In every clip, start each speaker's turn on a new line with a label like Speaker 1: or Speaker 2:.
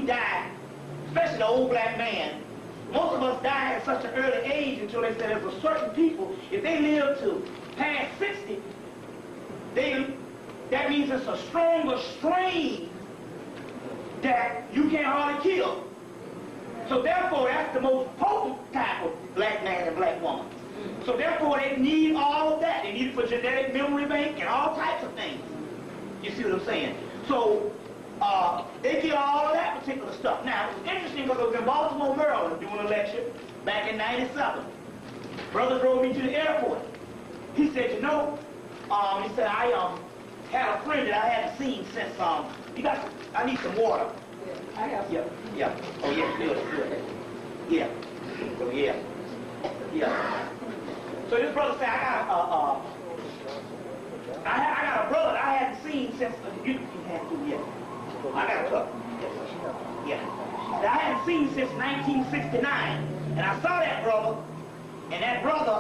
Speaker 1: we die, especially the old black man, most of us die at such an early age until they said there's a certain people, if they live to past 60, that means it's a stronger strain that you can't hardly kill. So therefore, that's the most potent type of black man and black woman. So therefore, they need all of that. They need it for genetic memory bank and all types of things. You see what I'm saying? So they get all of that particular stuff. Now, it was interesting because I was in Baltimore, Maryland, doing a lecture back in '97. Brother drove me to the airport. He said, you know, he said, I had a friend that I hadn't seen since, I need some water.
Speaker 2: Yeah, I have.
Speaker 1: Yeah. Oh, yeah, good. Yeah. So, yeah. So this brother said, I got a brother that I hadn't seen since, you had to, yeah. I got a cup. Yeah. That I hadn't seen since 1969. And I saw that brother, and that brother,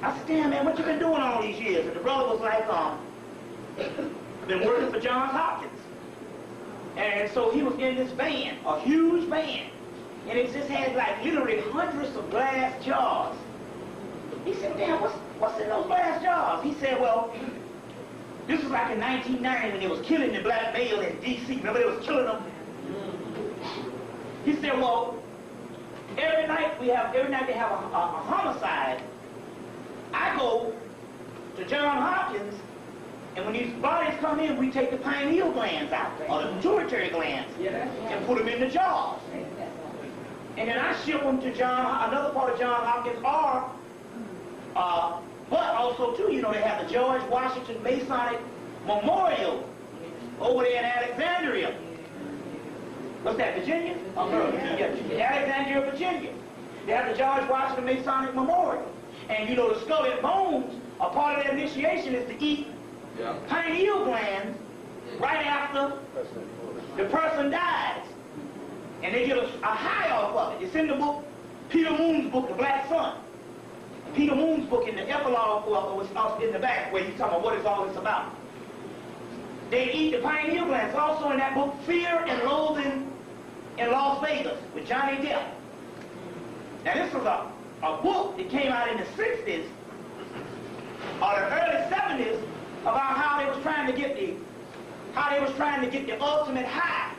Speaker 1: I said, damn, man, what you been doing all these years? And the brother was like, I've been working for Johns Hopkins. And so he was in this van, a huge van. And it just had like literally hundreds of glass jars. He said, damn, what's in those glass jars? He said, well, this was like in 1990 when they was killing the black male in D.C. Remember they was killing them? He said, well, every night they have a homicide. I go to Johns Hopkins, and when these bodies come in, we take the pineal glands out, or the pituitary glands, and put them in the jars. And then I ship them to another part of Johns Hopkins, but also too, you know, they have the George Washington Masonic Memorial over there in Alexandria. What's that, Virginia? Alexandria, Virginia. They have the George Washington Masonic Memorial. And you know, the skull and bones, a part of their initiation is to eat pineal glands right after the person dies. And they get a high off of it. It's in the book, Peter Moon's book, The Black Sun. Peter Moon's book in the epilogue was in the back where he's talking about what is all this about. They eat the pineal glands. Also in that book, Fear and Loathing in Las Vegas with Johnny Depp. Now this was a book that came out in the 60s or the early 70s about how they was trying to get the ultimate high.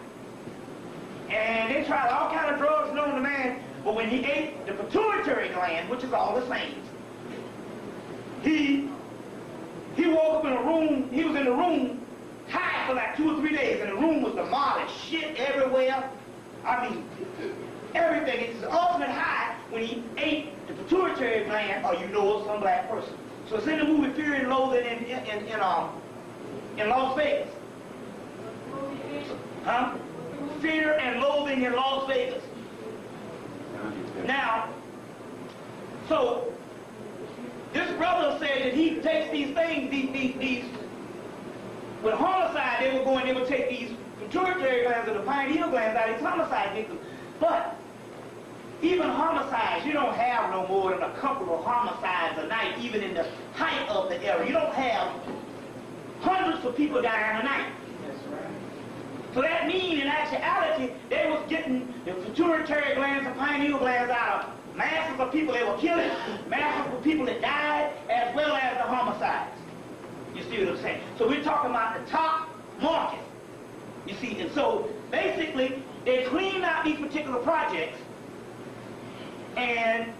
Speaker 1: And they tried all kind of drugs known to man, but when he ate the pituitary gland, which is all the same, he woke up in a room, he was in the room high for like 2 or 3 days, and the room was demolished, shit everywhere. I mean, everything. It's the ultimate high when he ate the pituitary gland, or you know it's some black person. So it's in the movie Fear and Loathing in Las Vegas. Huh? Fear and Loathing in Las Vegas. Now, so this brother said that he takes these things, these with homicide, they would take these pituitary glands or the pineal glands out of these homicide victims. But even homicides, you don't have no more than a couple of homicides a night, even in the height of the era. You don't have hundreds of people dying a night.
Speaker 2: That's right.
Speaker 1: So that means, in actuality, they was getting the pituitary glands and pineal glands out of masses of people they were killing, masses of people that died, as well as the homicides. You see what I'm saying? So we're talking about the top market. You see, and so basically, they cleaned out these particular projects, and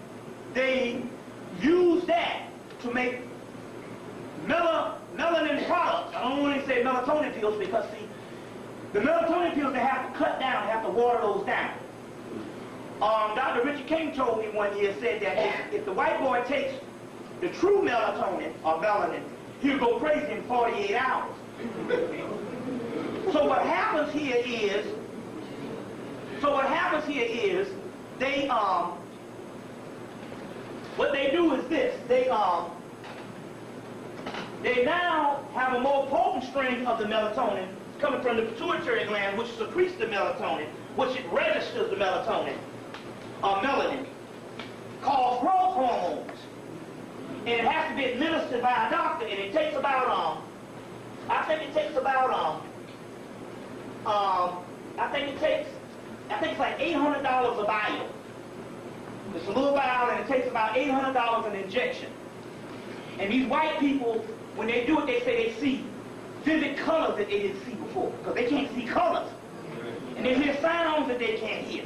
Speaker 1: they use that to make melanin products. I don't want to say melatonin pills because, see, the melatonin pills, they have to cut down, they have to water those down. Dr. Richard King told me one year, said that if the white boy takes the true melatonin, or melanin, he'll go crazy in 48 hours. So what happens here is, they, what they do is this, they now have a more potent strain of the melatonin coming from the pituitary gland, which secretes the melatonin, which it registers the melatonin, or melanin, called growth hormones. And it has to be administered by a doctor, and it takes about, I think it takes about I think it's like $800 a vial. It's a little vial, and it takes about $800 an injection. And these white people, when they do it, they say they see vivid colors that they didn't see before, because they can't see colors. And they hear sounds that they can't hear.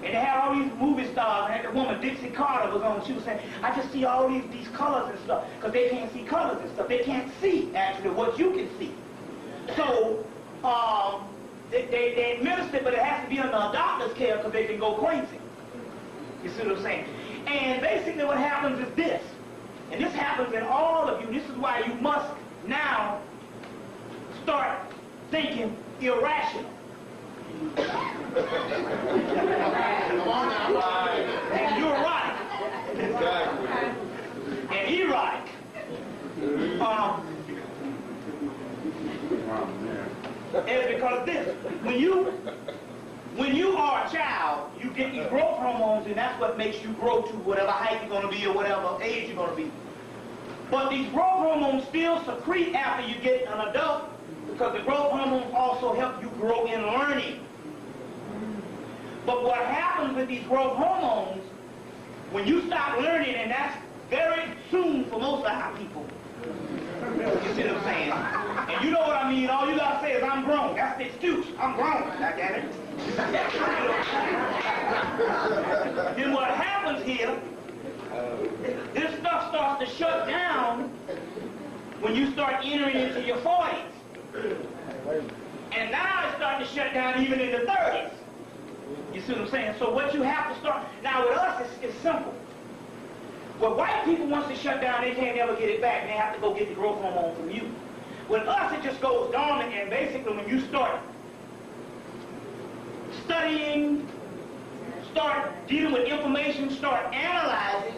Speaker 1: And they have all these movie stars. And the woman, Dixie Carter, was on. She was saying, I just see all these colors and stuff, because they can't see colors and stuff. They can't see, actually, what you can see. So, they administer it, but it has to be under a doctor's care, because they can go crazy. You see what I'm saying? And basically what happens is this. And this happens in all of you. This is why you must now start thinking irrational. And you're right. And erotic. It's because of this. When you are a child, you get these growth hormones, and that's what makes you grow to whatever height you're going to be or whatever age you're going to be. But these growth hormones still secrete after you get an adult, because the growth hormones also help you grow in learning. But what happens with these growth hormones, when you stop learning, and that's very soon for most of our people, you see what I'm saying? And you know what I mean, all you gotta say is, I'm grown. That's the excuse. I'm grown. I get it. Then what happens here, this stuff starts to shut down when you start entering into your 40s. And now it's starting to shut down even in the 30s. You see what I'm saying? So what you have to start, now with us, it's simple. Well, white people, once they shut down, they can't ever get it back. They have to go get the growth hormone from you. With us, it just goes dormant, and basically when you start studying, start dealing with information, start analyzing,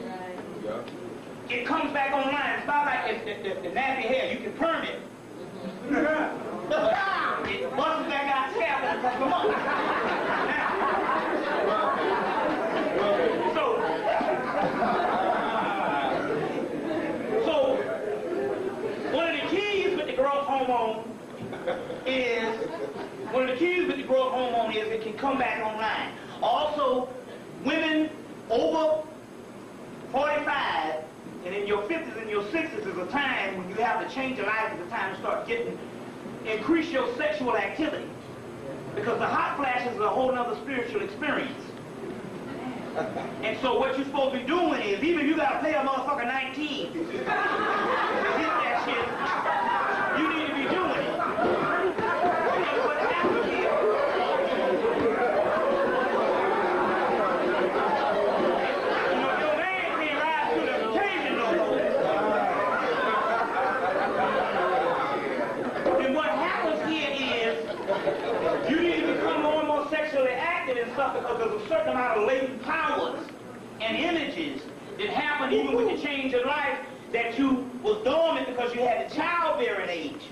Speaker 1: it comes back online. It's not like the nappy hair. You can perm it. It busts back out the scalp in a couple of months. So one of the keys with the growth hormone is it can come back online. Also, women over 45 and in your 50s and your 60s is a time when you have to change your life. It's a time to start increase your sexual activity. Because the hot flashes are a whole other spiritual experience. And so what you're supposed to be doing is, even if you got to play a motherfucker 19 to hit that shit, you need to be doing it. Because what happens is, your man can't rise to the occasion no more. And what happens here is, you need to become more and more sexually active and stuff, because there's a certain amount of latent powers and images that happen even with the change of life that you was dormant because you had the childbearing age.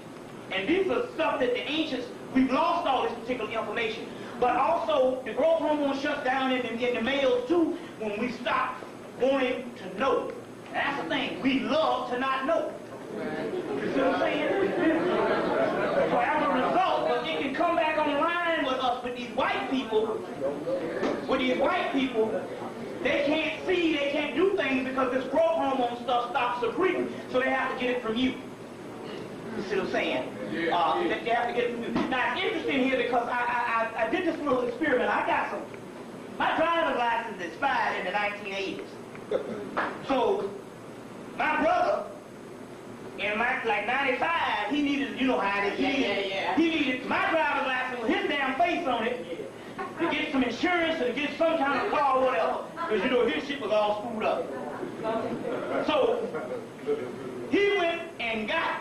Speaker 1: And these are stuff that the ancients, we've lost all this particular information. But also, the growth hormone shuts down in the males too when we stop wanting to know. And that's the thing, we love to not know. You see what I'm saying? So as a result, but it can come back online with us, with these white people. They can't see, they can't do things because this growth hormone stuff stops secreting, so they have to get it from you. You see what I'm saying? They have to get it from you. Now, it's interesting here because I did this little experiment. I got my driver's license expired in the 1980s. So, my brother, in like 95, he needed, you know how it is. He needed my driver's license with his damn face on it to get some insurance or to get some kind of car or whatever. Because, you know, his shit was all screwed up. So, he went and got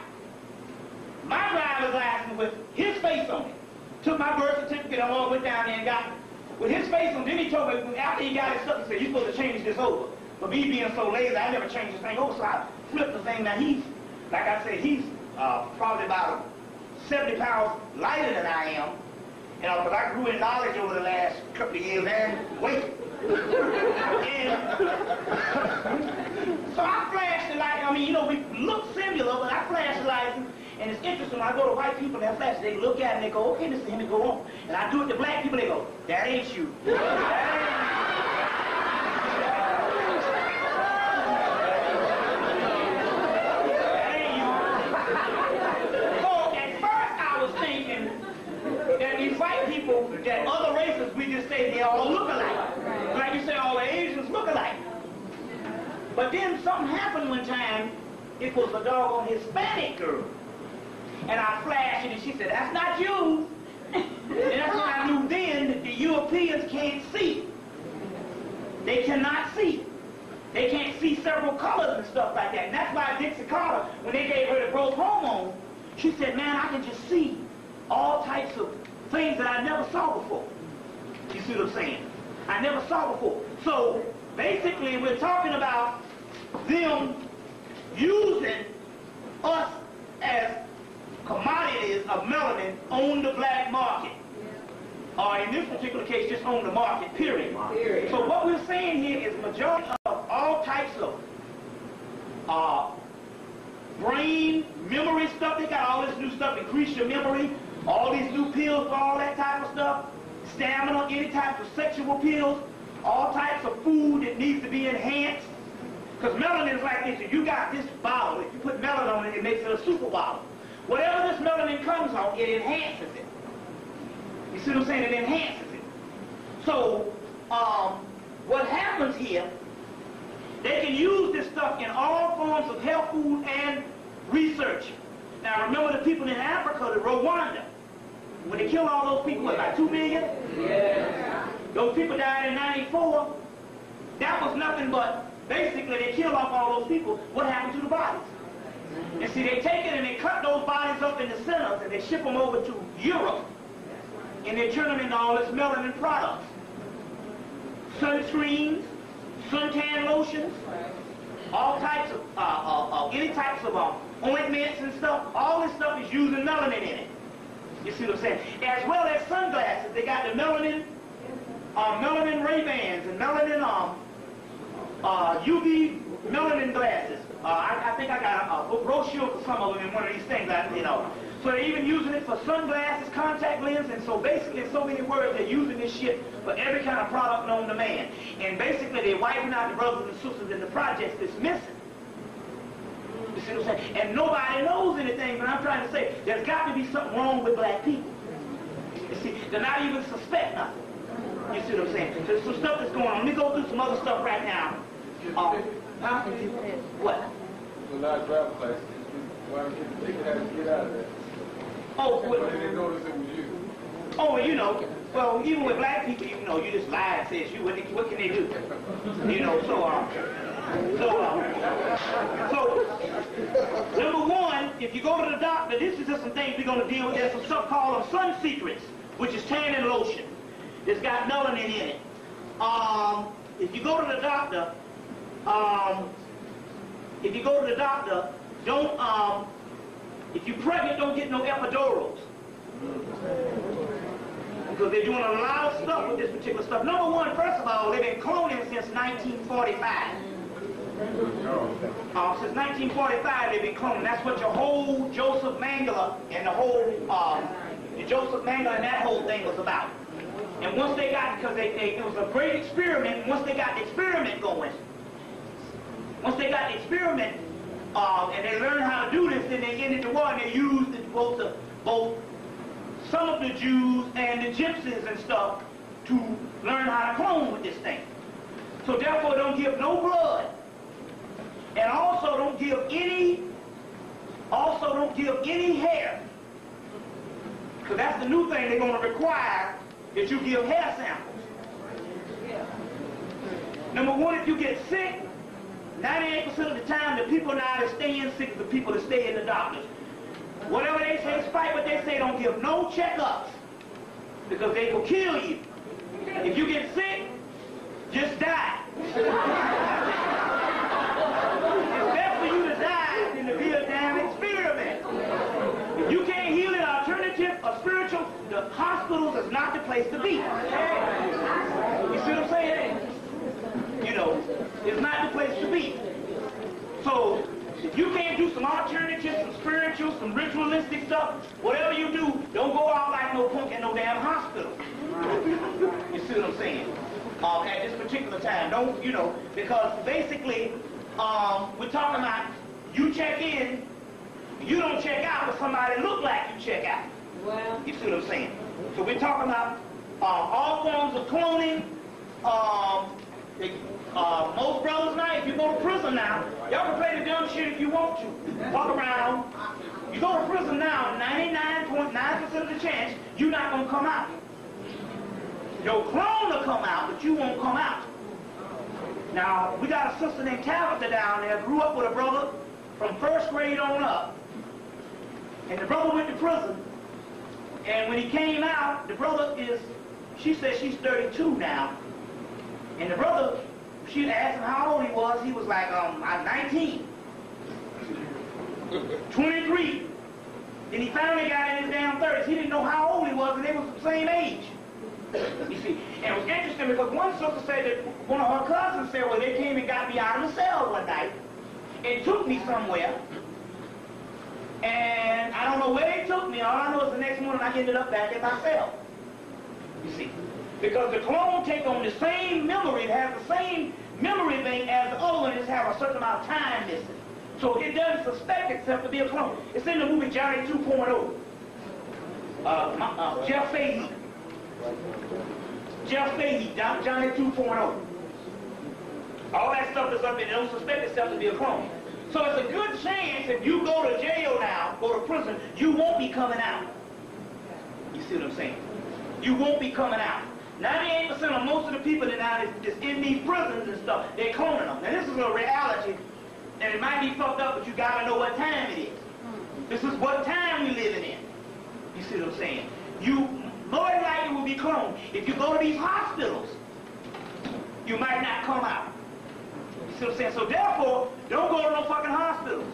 Speaker 1: my driver's license with his face on it. Took my birth certificate and went down there and got it with his face on it. Then he told me, after he got his stuff, he said, you're supposed to change this over. But me being so lazy, I never changed this thing over, so I flipped the thing. Now he's, like I said, he's probably about 70 pounds lighter than I am. You know, because I grew in knowledge over the last couple of years and weight. And so I flashed the light. I mean, you know, we look similar, but I flashed the light, And it's interesting, when I go to white people and they flash, they look at it and they go, okay, Mr. Hemmitt, go on. And I do it to black people, they go, that ain't you. That ain't you. So at first I was thinking that these white people, that other races, we just say they all look alike. Like you say, all the Asians look alike. But then something happened one time. It was a doggone Hispanic girl. And I flashed it and she said, that's not you. And that's when I knew then that the Europeans can't see. They cannot see. They can't see several colors and stuff like that. And that's why Dixie Carter, when they gave her the growth hormone, she said, man, I can just see all types of things that I never saw before. You see what I'm saying? I never saw before. So basically we're talking about them using us as commodities of melanin on the black market. Or in this particular case, just on the market, period. So what we're saying here is majority of all types of brain, memory stuff. They got all this new stuff, increase your memory, all these new pills for all that type of stuff, stamina, any type of sexual pills, all types of food that needs to be enhanced. Because melanin is like this. If you got this bottle, if you put melanin on it, it makes it a super bottle. Whatever this melanin comes on, it enhances it. You see what I'm saying? It enhances it. So, what happens here, they can use this stuff in all forms of health food and research. Now, remember the people in Africa, the Rwanda, when they killed all those people, what, about 2 million? Yeah. Those people died in 94. That was nothing but, basically, they killed off all those people. What happened to the bodies? And see, they take it and they cut those bodies up into centers and they ship them over to Europe. And they turn them into all this melanin products. Sunscreens, suntan lotions, all types of, any types of ointments and stuff. All this stuff is using melanin in it. You see what I'm saying? As well as sunglasses. They got the melanin Ray-Bans and melanin UV melanin glasses. I think I got a brochure for some of them in one of these things, you know. So they're even using it for sunglasses, contact lenses, and so basically in so many words they're using this shit for every kind of product known to man. And basically they're wiping out the brothers and sisters in the projects that's missing. You see what I'm saying? And nobody knows anything, but I'm trying to say there's got to be something wrong with black people. You see, they're not even suspect nothing. You see what I'm saying? So there's some stuff that's going on. Let me go through some other stuff right now. What?
Speaker 3: A lot of travel classes. Why don't you had to get out of there?
Speaker 1: Oh, well,
Speaker 3: they didn't notice it was you.
Speaker 1: Oh, well, you know, well, even with black people, you know, you just lie and say it's you. What can they do? You know, so number one, if you go to the doctor, this is just some things we're going to deal with. There's some stuff called Sun Secrets, which is tanning lotion. It's got melanin in it. If you go to the doctor, don't, if you're pregnant, don't get no epidurals. Because they're doing a lot of stuff with this particular stuff. Number one, first of all, they've been cloning since 1945. Since 1945, they've been cloning. That's what your whole Joseph Mengele and the whole, Joseph Mengele and that whole thing was about. And once they got, because it was a great experiment, and once they got the experiment going, and they learned how to do this, then they ended the war, and they used it both some of the Jews and the gypsies and stuff to learn how to clone with this thing. So therefore, don't give no blood, and also don't give any hair, because that's the new thing they're going to require, that you give hair samples. Number one, if you get sick, 98% of the time, the people now that stay in sick is the people that stay in the doctors. Whatever they say, despite what they say, don't give no checkups, because they will kill you. If you get sick, just die. It's best for you to die than to be a damn experiment. If you can't heal it, alternative or spiritual, the hospitals is not the place to be. You see what I'm saying? You know, it's not the place to be. So If you can't do some alternative, some spiritual, some ritualistic stuff, whatever you do, don't go out like no punk in no damn hospital. You see what I'm saying? At this particular time, don't, you know, because basically, we're talking about you check in, you don't check out, but somebody look like you check out.
Speaker 2: Well,
Speaker 1: You see what I'm saying? So we're talking about all forms of cloning. Most brothers now, if you go to prison now, y'all can play the dumb shit if you want to. Walk around. You go to prison now, 99.9% of the chance you're not going to come out. Your clone will come out, but you won't come out. Now, we got a sister named Tabitha down there, grew up with a brother from first grade on up. And the brother went to prison. And when he came out, the brother she said she's 32 now. And the brother, she asked him how old he was. He was like, I'm 19. 23. Then he finally got in his damn 30s. He didn't know how old he was, and they was the same age. You see, and it was interesting because one sister said that one of her cousins said, well, they came and got me out of the cell one night and took me somewhere. And I don't know where they took me. All I know is the next morning I ended up back in my cell. You see, because the clone take on the same memory, it has the same memory thing as the other one, just have a certain amount of time missing. So it doesn't suspect itself to be a clone. It's in the movie Johnny 2.0. Jeff Fahey. Johnny 2.0. All that stuff is up there. They don't suspect itself to be a clone. So it's a good chance if you go to jail now, go to prison, you won't be coming out. You see what I'm saying? You won't be coming out. 98% of most of the people that now is in these prisons and stuff, they're cloning them. Now this is a reality, and it might be fucked up, but you gotta know what time it is. This is what time we're living in. You see what I'm saying? You more than likely will be cloned. If you go to these hospitals, you might not come out. You see what I'm saying? So therefore, don't go to no fucking hospitals.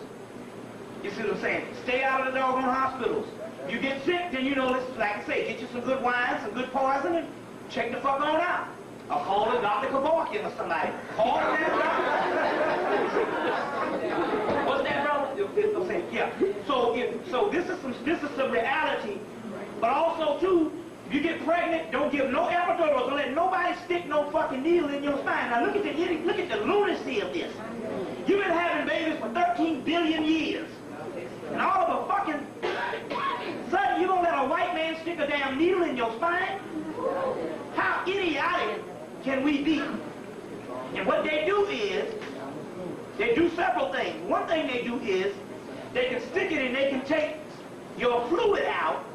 Speaker 1: You see what I'm saying? Stay out of the doggone hospitals. If you get sick, then you know, like I say, get you some good wine, some good poison, and check the fuck on out. I'll call it Dr. Kevorkian or somebody. Call it that doctor. What's that, brother? I'm saying, yeah. So this is some reality, but also too, if you get pregnant, don't give no epidurals. Don't let nobody stick no fucking needle in your spine. Now look at the lunacy of this. You've been having babies for 13 billion years. And all of a fucking sudden you gonna let a white man stick a damn needle in your spine? How idiotic can we be? And what they do is, they do several things. One thing they do is, they can stick it and they can take your fluid out,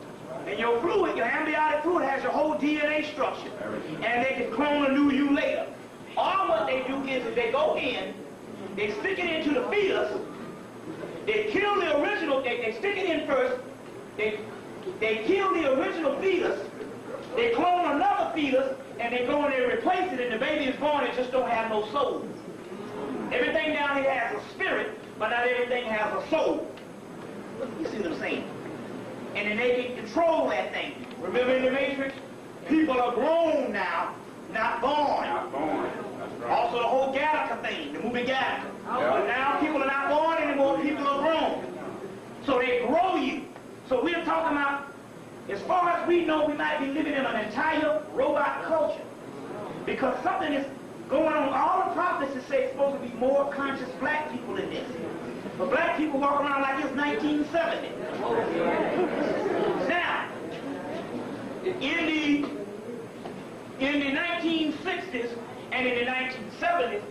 Speaker 1: and your fluid, your amniotic fluid, has your whole DNA structure. And they can clone a new you later. Or what they do is they go in, they stick it into the fetus, they kill the original, they stick it in first, they kill the original fetus, they clone another fetus, and they go in there and replace it, and the baby is born, it just don't have no soul. Everything down here has a spirit, but not everything has a soul. You see what I'm saying? And then they can control that thing. Remember in the Matrix? People are grown now, not born.
Speaker 3: Not born. That's right.
Speaker 1: Also the whole Gattaca thing, the movie Gattaca. But now people are not born anymore, people are grown. So they grow you. So we're talking about, as far as we know, we might be living in an entire robot culture. Because something is going on. All the prophecies say it's supposed to be more conscious black people in this. But black people walk around like it's 1970. Now, in the 1960s and in the 1970s,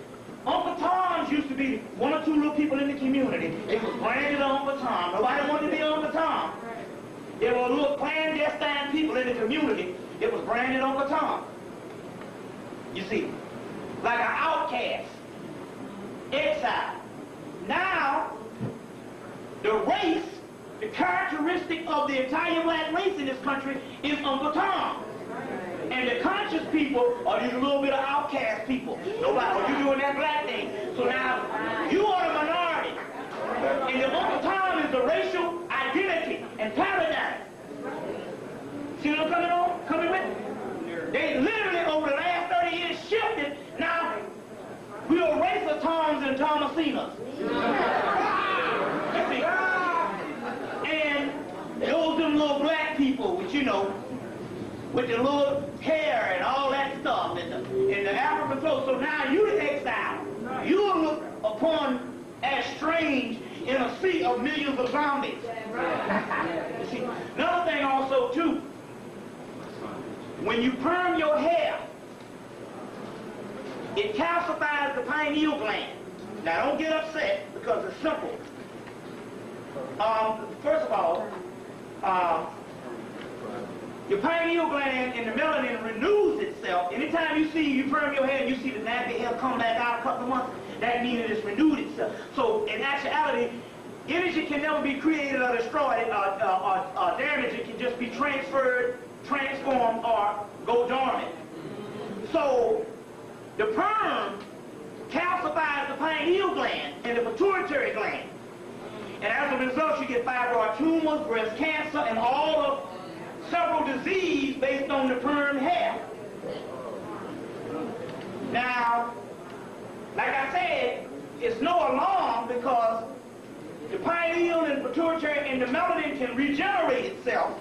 Speaker 1: Uncle Tom's used to be one or two little people in the community. It was branded Uncle Tom. Nobody wanted to be Uncle Tom. There were little clandestine people in the community. It was branded Uncle Tom. You see, like an outcast, exile. Now, the race, the characteristic of the entire black race in this country is Uncle Tom. And the conscious people are these little bit of outcast people. Nobody, you doing that black thing. So now, you are the minority. And the Uncle Tom is the racial identity and paradigm. See what I'm coming on? Coming with? They literally, over the last 30 years, shifted. Now, we are race of Toms and Thomasinnas. with, you know, with the little hair and all that stuff and the African clothes. So now you the exile. You will look upon as strange in a sea of millions of zombies. You see, another thing also too, when you perm your hair, it calcifies the pineal gland. Now don't get upset because it's simple. First of all, your pineal gland and the melanin renews itself. Anytime you perm your hair and you see the nappy hair come back out a couple of months, that means it has renewed itself. So in actuality, energy can never be created or destroyed or damaged. It can just be transferred, transformed, or go dormant. So the perm calcifies the pineal gland and the pituitary gland. And as a result, you get fibroid tumors, breast cancer, and all of several diseases based on the perm hair. Now, like I said, it's no alarm because the pineal and pituitary and the melanin can regenerate itself.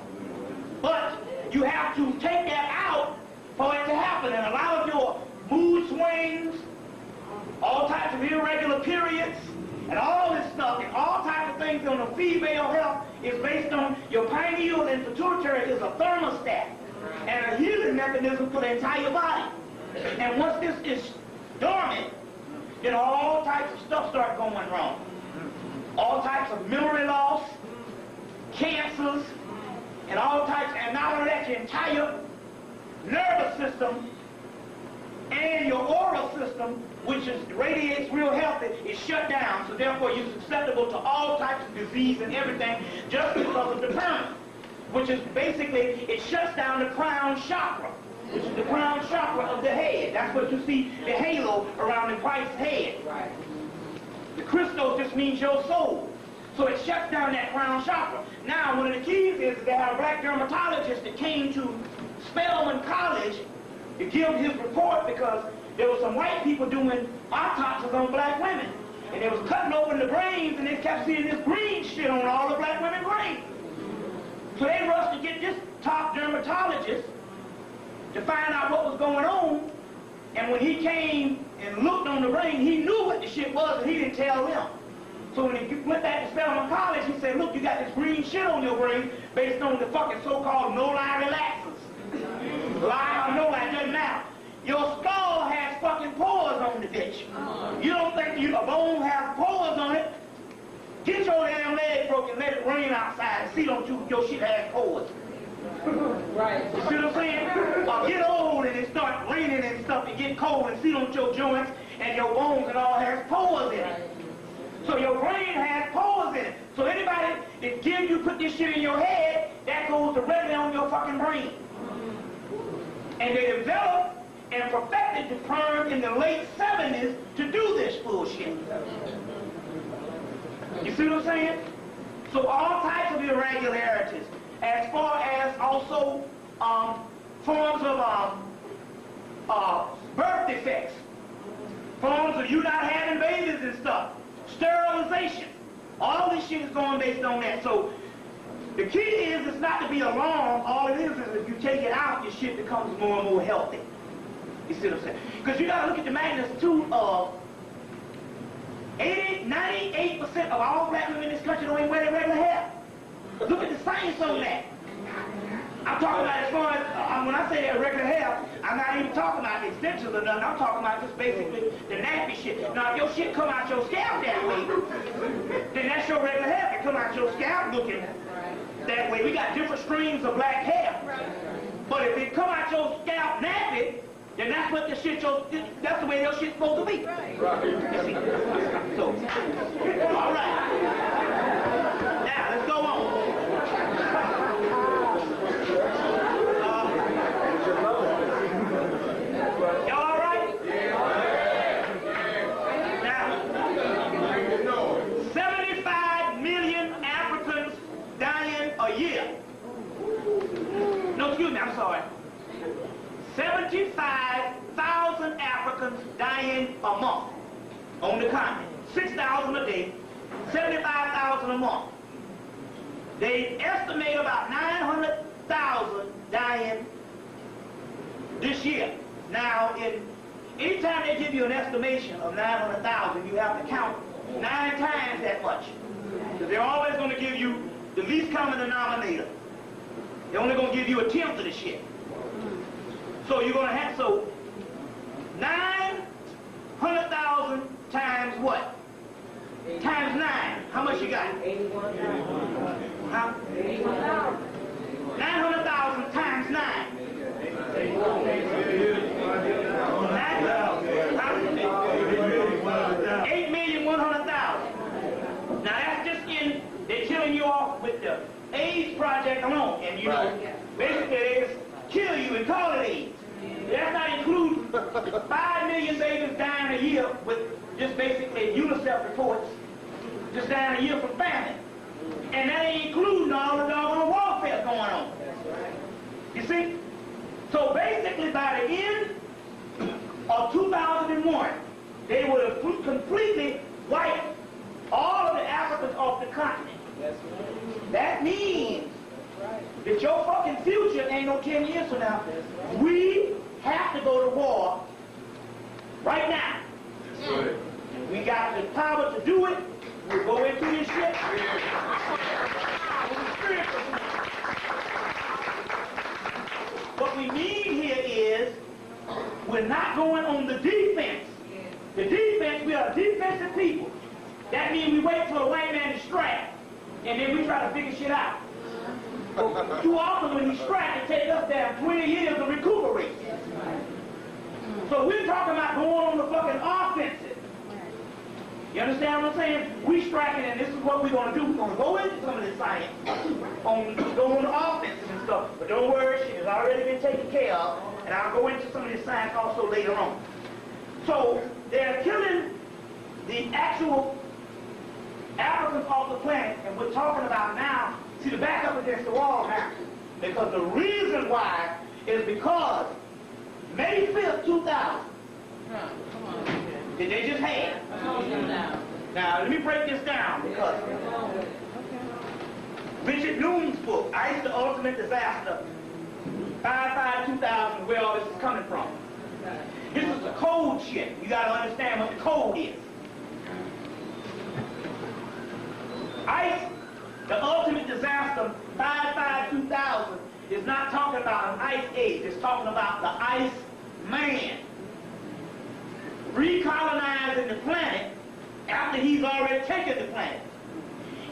Speaker 1: But you have to take that out for it to happen. And a lot of your mood swings, all types of irregular periods, and all this stuff, and all types of things on the female health is based on your pineal and pituitary is a thermostat and a healing mechanism for the entire body. And once this is dormant, then all types of stuff start going wrong. All types of memory loss, cancers, and all types, and not only that, your entire nervous system and your oral system, which radiates real healthy, is shut down. So therefore you're susceptible to all types of disease and everything just because of the perm, which is basically, it shuts down the crown chakra, which is the crown chakra of the head. That's what you see, the halo around the Christ's head. Right. The Christos just means your soul. So it shuts down that crown chakra. Now, one of the keys is they have a black dermatologist that came to Spelman College to give his report because there were some white people doing autopsies on black women. And they was cutting open the brains and they kept seeing this green shit on all the black women's brains. So they rushed to get this top dermatologist to find out what was going on. And when he came and looked on the brain, he knew what the shit was and he didn't tell them. So when he went back to Spelman College, he said, look, you got this green shit on your brain based on the fucking so-called no-lie relaxers. Lie or no-lie, doesn't matter. Your skull has fucking pores on the bitch. You don't think a bone has pores on it? Get your damn leg broken, let it rain outside and see don't your shit has pores. Right. You see what I'm saying? Or get old and it start raining and stuff and get cold and see don't your joints and your bones and all has pores in it. So your brain has pores in it. So anybody that gives you put this shit in your head, that goes directly on your fucking brain. And they developed and perfected the perm in the late 70s to do this bullshit. You see what I'm saying? So all types of irregularities, as far as also forms of birth defects, forms of you not having babies and stuff, sterilization, all this shit is going based on that. So the key is it's not to be alarmed. All it is if you take it out, your shit becomes more and more healthy. You see what I'm saying? Because you got to look at the magnitude of 98% of all black women in this country don't even wear their regular hair. Look at the science on that. I'm talking about as far as, when I say that regular hair, I'm not even talking about extensions or nothing. I'm talking about just basically the nappy shit. Now, if your shit come out your scalp that way, then that's your regular hair. It come out your scalp looking that way. We got different streams of black hair. But if it come out your scalp nappy, then that's what the shit that's the way your shit's supposed to be. Right. You see? So, all right. Now, let's go on. Y'all all right? Now, 75 million Africans dying a year. No, excuse me, I'm sorry. 75,000 Africans dying a month on the continent. 6,000 a day, 75,000 a month. They estimate about 900 900,000 dying this year. Now, anytime they give you an estimation of 900,000, you have to count 9 times that much. Because they're always going to give you the least common denominator. They're only going to give you a tenth of the shit. So you're going to have, 900,000 times what? Times 9. How much you got?
Speaker 2: 81,000.
Speaker 1: Huh?
Speaker 2: 81,000.
Speaker 1: 900,000 times 9. 8,100,000. Now that's just they're killing you off with the AIDS project alone. And you know, basically they just kill you and call it AIDS. That's not including 5 million babies dying a year with just basically UNICEF reports, just dying a year from famine. And that ain't including all the doggone warfare going on. You see? So basically by the end of 2001, they would have completely wiped all of the Africans off the continent. That means that your fucking future ain't no 10 years from now. We have to go to war right now. We got the power to do it. We'll go into this shit. What we mean here is we're not going on the defense. The defense, we are defensive people. That means we wait for the white man to strike, and then we try to figure shit out. Too often when he strikes, it takes us down 20 years to recuperate. So we're talking about going on the fucking offensive. You understand what I'm saying? We striking, and this is what we're going to do. We're going to go into some of this science, going on the offensive and stuff. But don't worry, shit has already been taken care of, and I'll go into some of this science also later on. So they're killing the actual Africans off the planet, and we're talking about now, see the back up against the wall now, because the reason why is because May 5th, 2000, that they just had. Now, let me break this down, because Richard Noon's book, Ice, the Ultimate Disaster, 5/5/2000, where all this is coming from. This is the code shit. You got to understand what the code is. Ice, the Ultimate Disaster, 5/5/2000, is not talking about an ice age. It's talking about the ice man recolonizing the planet after he's already taken the planet.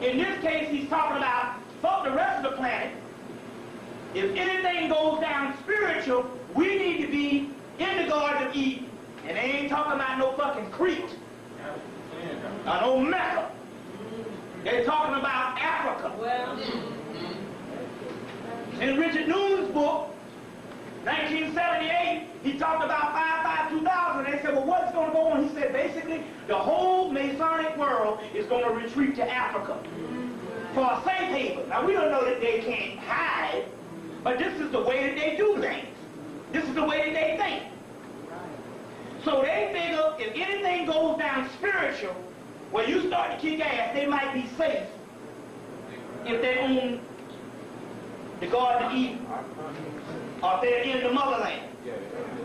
Speaker 1: In this case, he's talking about, fuck the rest of the planet. If anything goes down spiritual, we need to be in the Garden of Eden. And they ain't talking about no fucking Crete. Or no Mecca. They're talking about Africa. In Richard Noon's book, 1978, he talked about 5/5/2000. They said, well, what's going to go on? He said, basically, the whole Masonic world is going to retreat to Africa for a safe haven. Now, we don't know that they can't hide, but this is the way that they do things. This is the way that they think. So they figure if anything goes down spiritual, where you start to kick ass, they might be safe if they own the Garden of Eden, or if they're in the motherland.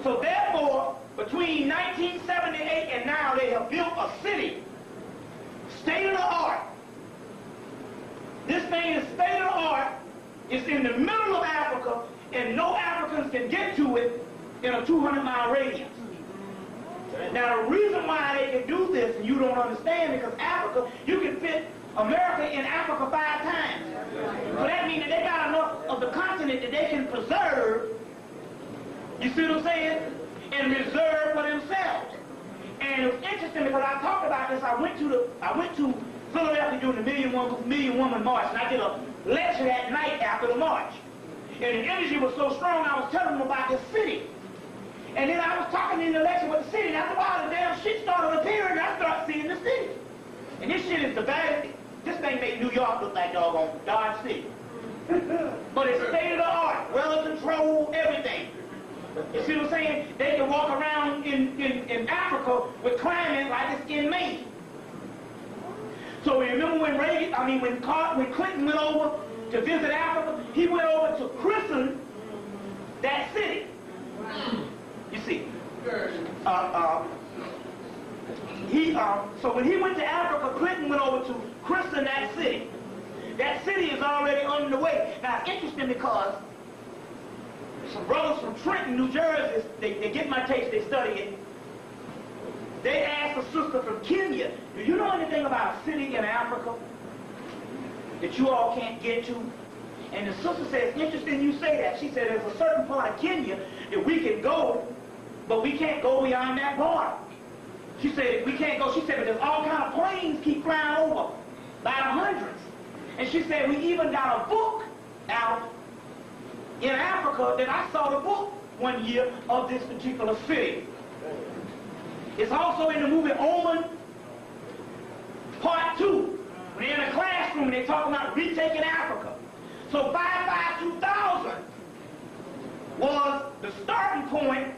Speaker 1: So therefore, between 1978 and now, they have built a city, state of the art. This thing is state of the art. It's in the middle of Africa, and no Africans can get to it in a 200-mile radius. Now, the reason why they can do this, and you don't understand, because Africa, you can fit America in Africa 5 times. So that means that they got enough of the continent that they can preserve, you see what I'm saying, and reserve for themselves. And it was interesting because I talked about this. I went to Philadelphia during the Million Woman March, and I did a lecture that night after the march. And the energy was so strong, I was telling them about this city. And then I was talking in the lecture with the city, and after a while, the damn shit started appearing, and I started seeing the city. And this shit is the bad. This thing made New York look like doggone Dodge City. But it's state of the art, well controlled, everything. You see what I'm saying? They can walk around in Africa with climate like it's in Maine. So remember when when Clinton went over to visit Africa, he went over to christen that city. You see. So when he went to Africa, Clinton went over to christen that city. That city is already underway. Now, it's interesting because some brothers from Trenton, New Jersey, they get my tapes, they study it. They asked a sister from Kenya, do you know anything about a city in Africa that you all can't get to? And the sister says, interesting you say that. She said, there's a certain part of Kenya that we can go, but we can't go beyond that border. She said, we can't go. She said, but there's all kind of planes keep flying over by the hundreds. And she said, we even got a book out in Africa that I saw the book one year of this particular city. It's also in the movie Omen Part 2. When they're in a classroom and they're talking about retaking Africa. So 5/5/2000 was the starting point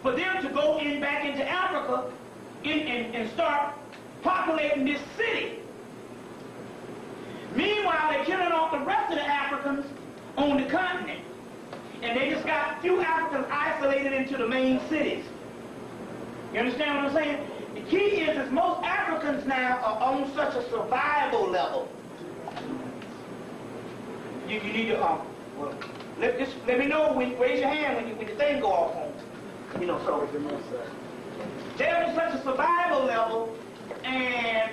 Speaker 1: for them to go back into Africa and start populating this city. Meanwhile, they're killing off the rest of the Africans on the continent. And they just got a few Africans isolated into the main cities. You understand what I'm saying? The key is most Africans now are on such a survival level. You need to, well, let me know, raise your hand when the thing go off on. You know, so. They're on such a survival level, and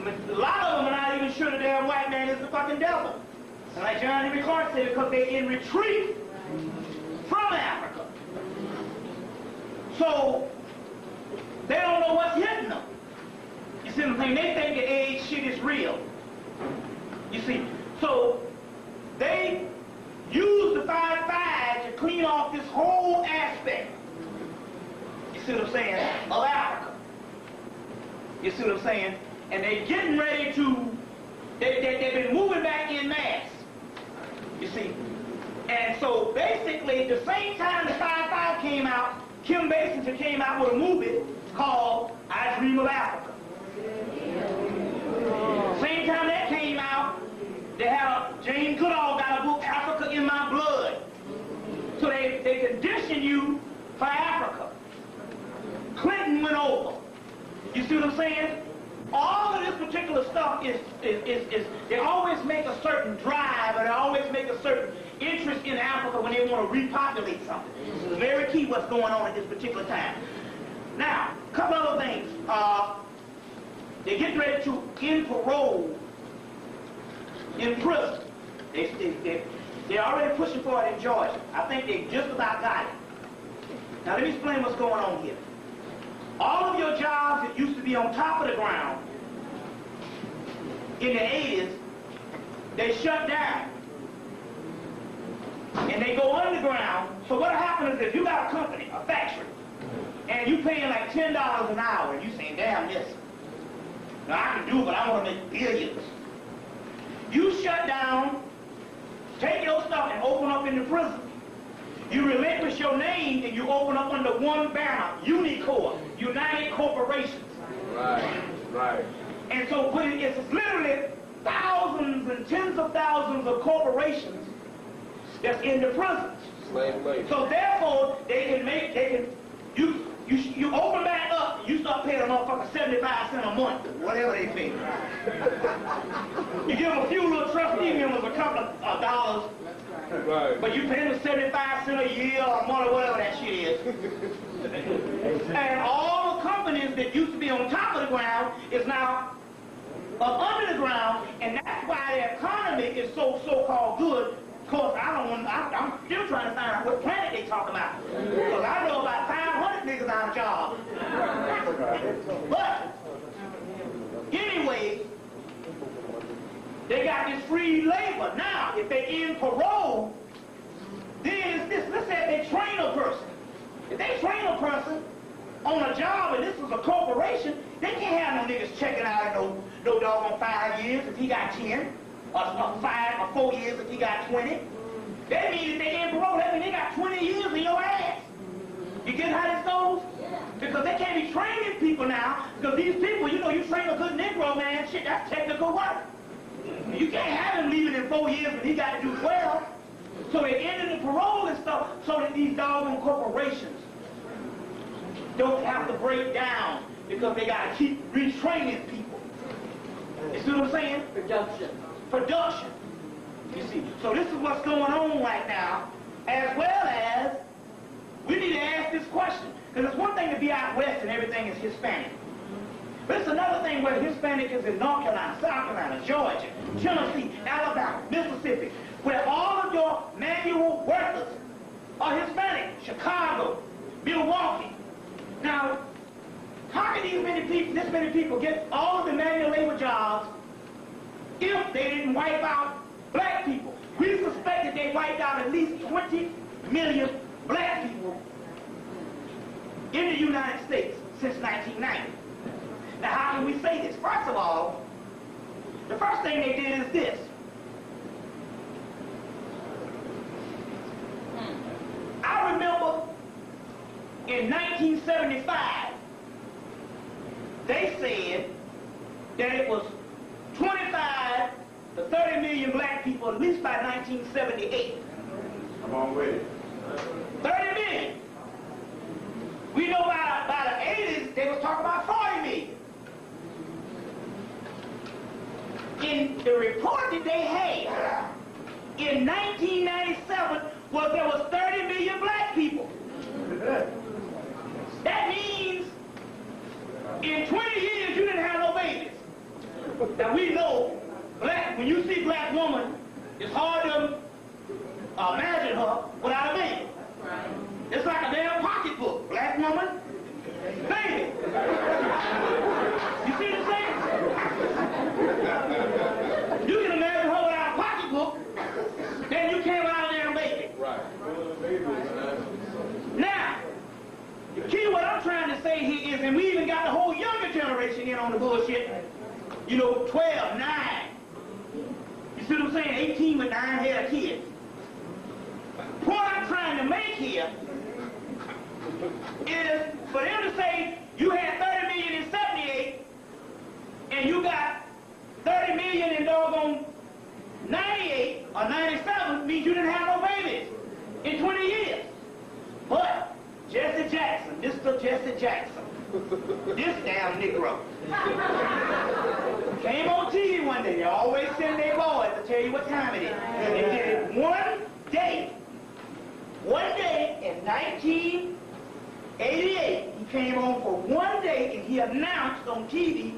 Speaker 1: a lot of them are not even sure the damn white man is the fucking devil. And like John Henry Clark said, because they're in retreat from Africa. So, they don't know what's hitting them. You see what I'm saying? They think the AIDS shit is real. You see? So, they use the 5/5 to clean off this whole aspect. You see what I'm saying? Of Africa. You see what I'm saying? And they're getting ready to, they've been moving back in mass. You see? And so basically, the same time the 5/5 came out, Kim Basinger came out with a movie called I Dream of Africa. Same time that came out, they had Jane Goodall got a book, Africa in My Blood. So they condition you for Africa. Clinton went over. You see what I'm saying? All of this particular stuff is they always make a certain drive, and they always make a certain interest in Africa when they want to repopulate something. It's very key what's going on at this particular time. Now, a couple other things. They're getting ready to end parole in prison. They're already pushing for it in Georgia. I think they just about got it. Now let me explain what's going on here. All of your jobs that used to be on top of the ground in the 80s, they shut down. And they go underground. So what happens is if you got a company, a factory, and you paying like $10 an hour, and you saying, damn this. Now I can do it, but I want to make billions. You shut down, take your stuff and open up in the prison. You relinquish your name and you open up under one banner, Unicorp, United Corporations.
Speaker 3: Right.
Speaker 1: And so it's literally thousands and tens of thousands of corporations that's in the prisons.
Speaker 3: Slave labor.
Speaker 1: So therefore, you open back up, you start paying a motherfucker 75 cents a month, whatever they pay. You give them a few little trustee members a couple of dollars. Right. But you pay them 75 cents a year or a month or whatever that shit is. And all the companies that used to be on top of the ground is now up under the ground, and that's why the economy is so-called good. Of course, I'm still trying to find out what planet they talking about. Because I know about 500 niggas out of job. But, anyway, they got this free labor. Now, if they end parole, then it's this. Let's say if they train a person. If they train a person on a job and this is a corporation, they can't have no niggas checking out in no doggone 5 years if he got 10. Or 5 or 4 years if he got 20. That means if they end parole, that means they got 20 years in your ass. You get how this goes? Because they can't be training people now, because these people, you know, you train a good Negro, man, shit, that's technical work. You can't have him leaving in 4 years when he got to do 12. So they ended the parole and stuff so that these doggone corporations don't have to break down because they got to keep retraining people. You see what I'm saying? Production. You see. So this is what's going on right now, as well as we need to ask this question. Because it's one thing to be out west and everything is Hispanic. But it's another thing where Hispanic is in North Carolina, South Carolina, Georgia, Tennessee, Alabama, Mississippi, where all of your manual workers are Hispanic. Chicago, Milwaukee. Now, how can this many people get all of the manual labor jobs if they didn't wipe out black people? We suspect that they wiped out at least 20 million black people in the United States since 1990. Now, how can we say this? First of all, the first thing they did is this. I remember in 1975, they said that it was 25 to 30 million black people at least by 1978.
Speaker 3: Come on with it.
Speaker 1: 30 million. We know by the 80s, they was talking about 40 million. In the report that they had in 1997 there was 30 million black people. That means in 20 years you didn't have no babies. Now we know when you see black woman, it's hard to imagine her without a baby. It's like a damn pocketbook. Black woman, baby. You see what I'm saying? You can imagine her without a pocketbook, then you can't without a damn baby.
Speaker 3: Right.
Speaker 1: Now, the key what I'm trying to say here is, and we even got the whole younger generation in on the bullshit, you know, 12, 9. You see what I'm saying? 18 with 9 had a kid. What I'm trying to make here is for them to say you had 30 million in 78 and you got 30 million in doggone 98 or 97 means you didn't have no babies in 20 years. But Jesse Jackson, Mr. Jesse Jackson, this damn Negro, came on TV one day. They always send their boys to tell you what time it is. And they did it one day. One day in 1988, he came on for one day and he announced on TV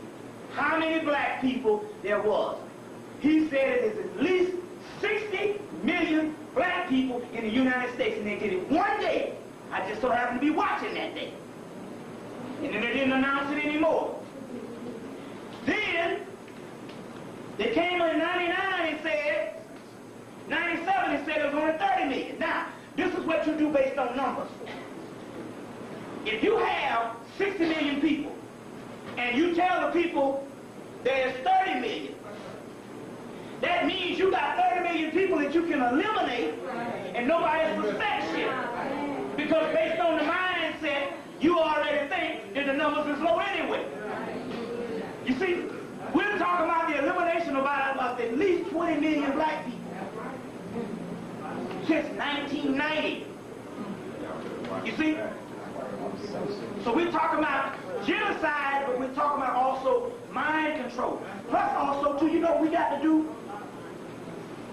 Speaker 1: how many black people there was. He said it is at least 60 million black people in the United States, and they did it one day. I just so happened to be watching that day. And then they didn't announce it anymore. Then, they came in 99 and said, 97 and said it was only 30 million. Now, this is what you do based on numbers. If you have 60 million people, and you tell the people there's 30 million, that means you got 30 million people that you can eliminate, and nobody suspects you. Because based on the mindset, you already think that the numbers is low anyway. You see, we're talking about the elimination of at least 20 million black people since 1990. You see? So we're talking about genocide, but we're talking about also mind control. Plus also, too, you know what we got to do?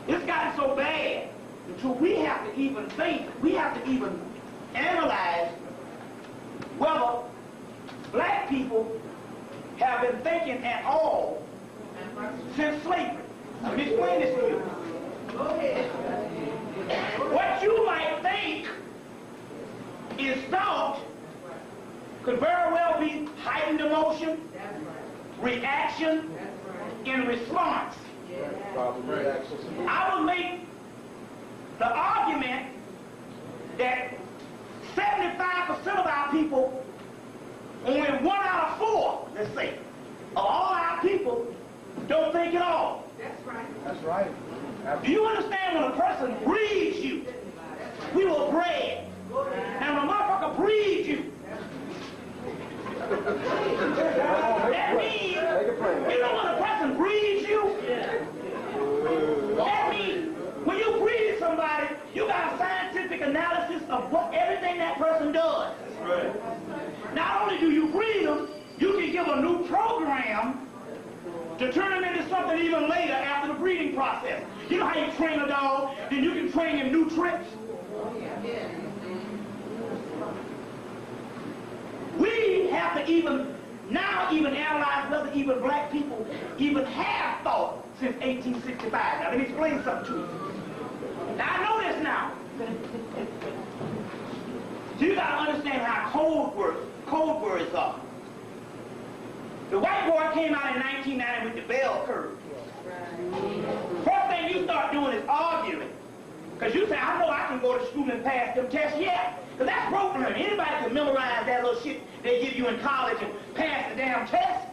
Speaker 1: It's gotten so bad until we have to even think, we have to even analyze whether black people have been thinking at all since slavery. Let me explain this to you. What you might think is thought could very well be heightened emotion, reaction, in response. I would make the argument that 75% of our people, only 1 out of 4, let's say, of all our people don't think at all.
Speaker 2: That's right.
Speaker 3: That's right.
Speaker 1: Do you understand when a person breeds you? We were bred. Now when a motherfucker breeds you, that means, you know when a person breeds you, to turn him into something even later after the breeding process. You know how you train a dog, then you can train him new tricks. We have to even analyze whether even black people even have thought since 1865. Now let me explain something to you. Now I know this now. So you got to understand how code words are. The white boy came out in 1990 with the bell curve. First thing you start doing is arguing. Because you say, I know I can go to school and pass them tests. Yeah, because that's rote learning. Anybody can memorize that little shit they give you in college and pass the damn test.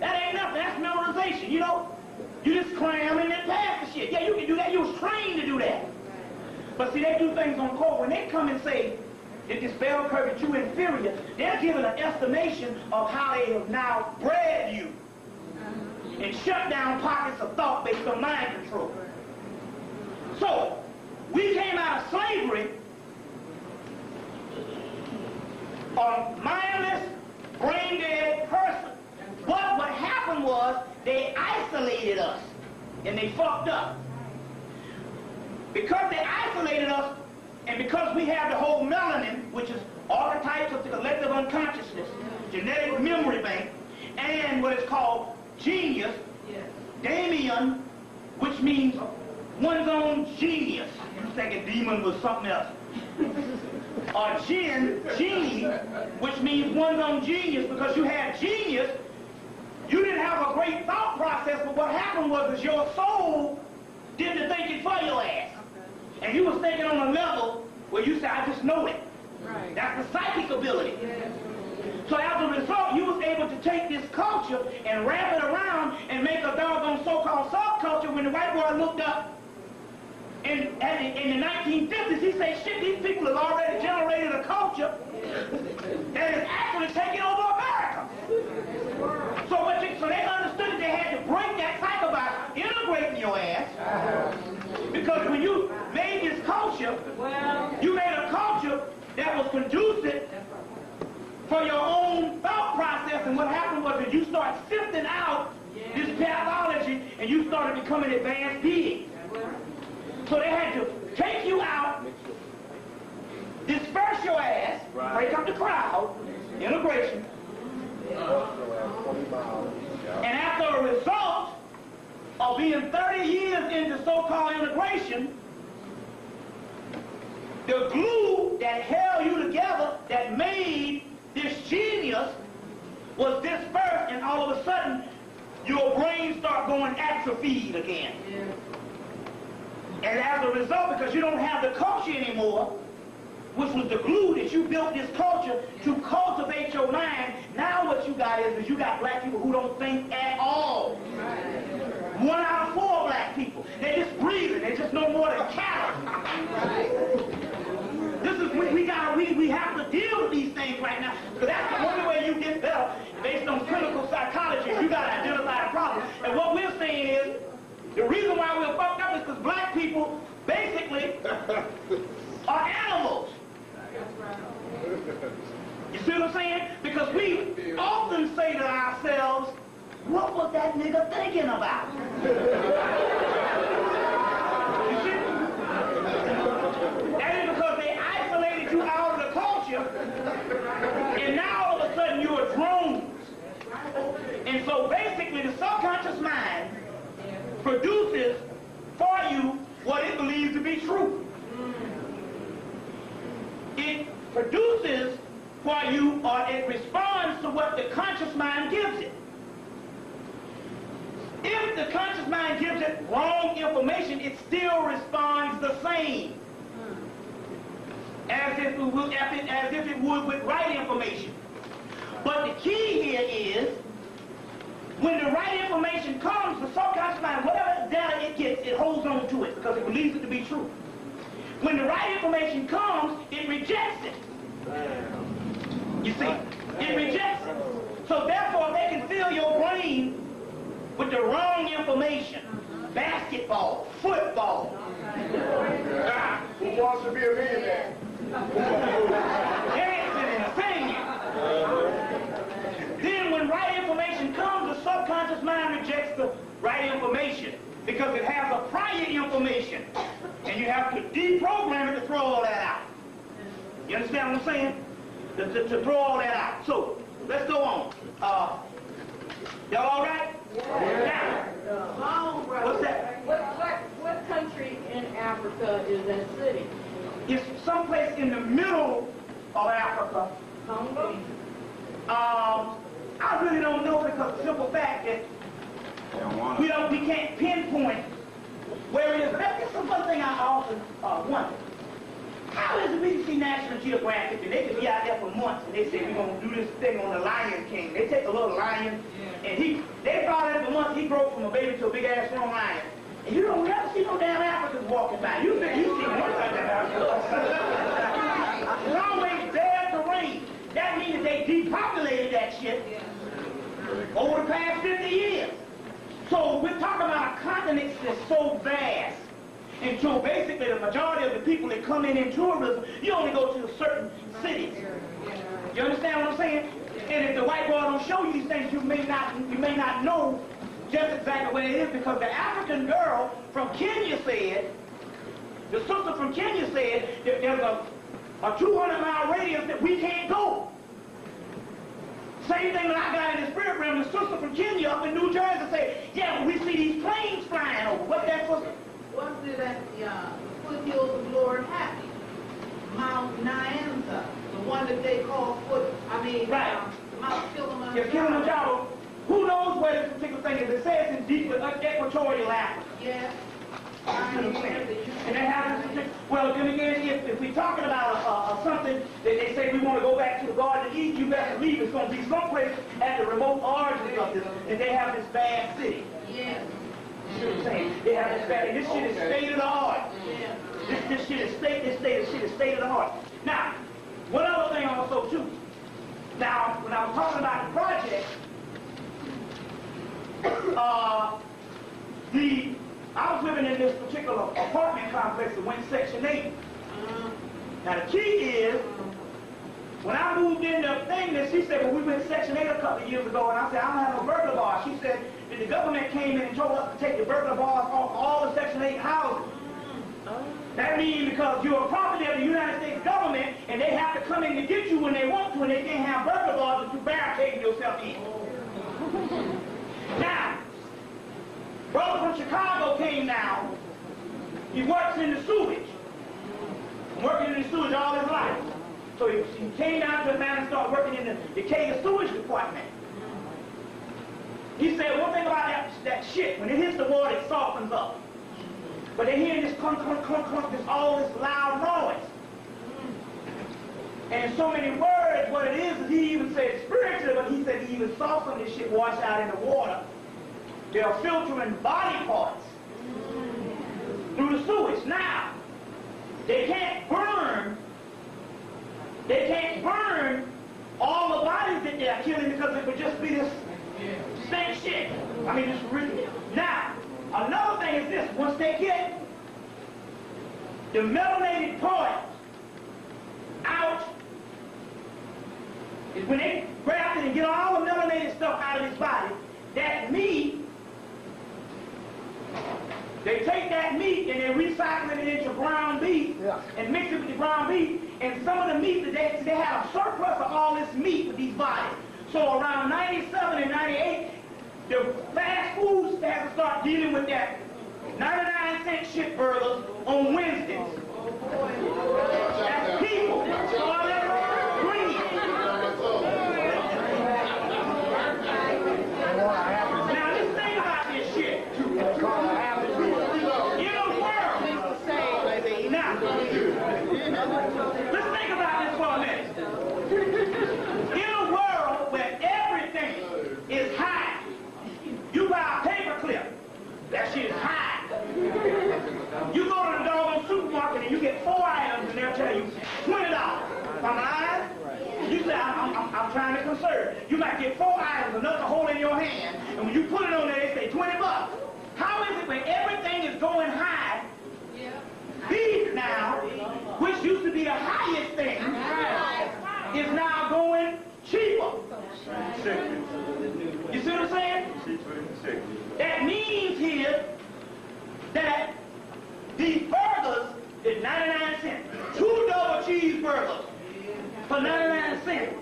Speaker 1: That ain't nothing. That's memorization, you know? You just cram and then pass the shit. Yeah, you can do that. You was trained to do that. But see, they do things on code. When they come and say that this bell curve is too inferior, they're giving an estimation of how they have now bred you and shut down pockets of thought based on mind control. So, we came out of slavery a mindless, brain-dead person. But what happened was they isolated us and they fucked up. Because they isolated us and because we have the whole melanin, which is archetypes of the collective unconsciousness, genetic memory bank, and what is called genius, Damien, which means one's own genius. You thinking demon was something else. Or genie, which means one's own genius, because you had genius, you didn't have a great thought process, but what happened was is your soul did the thinking for your ass. And you was thinking on a level where you said, I just know it. Right. That's the psychic ability. Yeah. So as a result, you was able to take this culture and wrap it around and make a doggone so-called subculture. When the white boy looked up in the 1950s, he said, shit, these people have already generated a culture that is actually taking over America. So they understood that they had to break that cycle by integrating your ass. Because when you made this culture, you made a culture that was conducive for your own thought process, and what happened was that you start sifting out this pathology and you started becoming advanced beings. So they had to take you out, disperse your ass, break up the crowd, integration, and after a result of being 30 years into so-called integration, the glue that held you together, that made this genius, was dispersed, and all of a sudden, your brain start going atrophied again. And as a result, because you don't have the culture anymore, which was the glue that you built this culture to cultivate your mind, now what you got is you got black people who don't think at all. 1 out of 4 black people. They're just breathing. They're just no more than cattle. This is we have to deal with these things right now, because that's the only way you get better based on clinical psychology. You got to identify the problem. And what we're saying is, the reason why we're fucked up is because black people basically are animals. You see what I'm saying? Because we often say to ourselves, what was that nigga thinking about? You see? That is because they isolated you out of the culture, and now all of a sudden you're drones. And so basically the subconscious mind produces for you what it believes to be true. It produces for you, or it responds to what the conscious mind gives it. If the conscious mind gives it wrong information, it still responds the same as if it would with right information. But the key here is, when the right information comes, the subconscious mind, whatever data it gets, it holds on to it because it believes it to be true. When the right information comes, it rejects it. You see, it rejects it. So therefore, they can fill your brain with the wrong information. Basketball, football.
Speaker 3: Who wants to be a millionaire?
Speaker 1: Dancing and singing. Then when right information comes, the subconscious mind rejects the because it has a prior information. And you have to deprogram it to throw all that out. You understand what I'm saying? To throw all that out. So, let's go on. Y'all all right?
Speaker 2: Yeah.
Speaker 1: Now, what's that?
Speaker 2: What country in Africa is that city?
Speaker 1: It's someplace in the middle of Africa.
Speaker 2: Congo?
Speaker 1: I really don't know because the simple fact that we can't pinpoint where it is. But that's one thing I often wonder. How is the BBC National Geographic, and they could be out there for months, and they say we're going to do this thing on the Lion King. They take a little lion, and they followed him for months. He grew from a baby to a big-ass strong lion. And you don't never see no damn Africans walking by. You see one time it's always bare terrain. That means that they depopulated that shit over the past 50 years. So we're talking about a continent that's so vast. And so basically the majority of the people that come in tourism, you only go to certain cities. You understand what I'm saying? And if the white boy don't show you these things, you may not know just exactly where it is, because the African girl from Kenya said, the sister from Kenya said, that there's a 200-mile radius that we can't go. Same thing that I got in the spirit realm, the sister from Kenya up in New Jersey said, yeah, we see these planes flying over. What that was?
Speaker 4: Wasn't it at the foothills of Lord Happy? Mount Nyanza, the one that they call Mount Kilimanjaro.
Speaker 1: Yeah, Kilimanjaro. Who knows where this particular thing is? It says in deep equatorial Africa.
Speaker 4: Yes.
Speaker 1: And they have this, well, then again, if we're talking about something that they say we want to go back to the Garden of Eden, you better believe it's going to be someplace at the remote origins of this, and they have this vast city.
Speaker 4: Yes.
Speaker 1: You know what I'm saying? They have this vast, and this shit is state of the art.
Speaker 4: Yeah.
Speaker 1: This shit is state of the art. Now, one other thing also too. Now, when I was talking about the project, I was living in this particular apartment complex that went Section 8. Now the key is, when I moved in the thing, that she said, well, we went Section 8 a couple of years ago, and I said, I don't have no burglar bar. She said that the government came in and told us to take the burglar bars off all the Section 8 houses. That means because you're a property of the United States government, and they have to come in to get you when they want to, and they can't have burglar bars that you barricade yourself in. Now, brother from Chicago came down. He works in the sewage. Working in the sewage all his life. So he came down to Atlanta and started working in the Decatur sewage department. He said one thing about that shit, when it hits the water, it softens up. But they're hearing this clunk, clunk, clunk, clunk, all this loud noise. And in so many words, what it is he even said spiritually, but he said he even saw some of this shit wash out in the water. They are filtering body parts through the sewage. Now, they can't burn all the bodies that they're killing, because it would just be this same shit. I mean, it's really. Now, another thing is this: once they get the melanated part out, is when they grab it and get all the melanated stuff out of his body, that meat, they take that meat and they recycle it into ground beef and mix it with the ground beef, and some of the meat, they have a surplus of all this meat with these bodies. So around 97 and 98, the fast foods have to start dealing with that 99-cent shit burgers on Wednesdays. That's people. Green. Now let's think about this shit. Let's think about this for a minute. In a world where everything is high, you buy a paper clip, that shit is high. You go to the doggone supermarket and you get 4 items and they'll tell you $20. Am I lying? You say, I'm trying to conserve. You might get 4 items, enough to hold in your hand, and when you put it on there, they say $20. How is it when everything is going high? Beef now, which used to be the highest thing, is now going cheaper. You see what I'm saying? That means here that these burgers is 99 cents. 2 double cheeseburgers for 99 cents.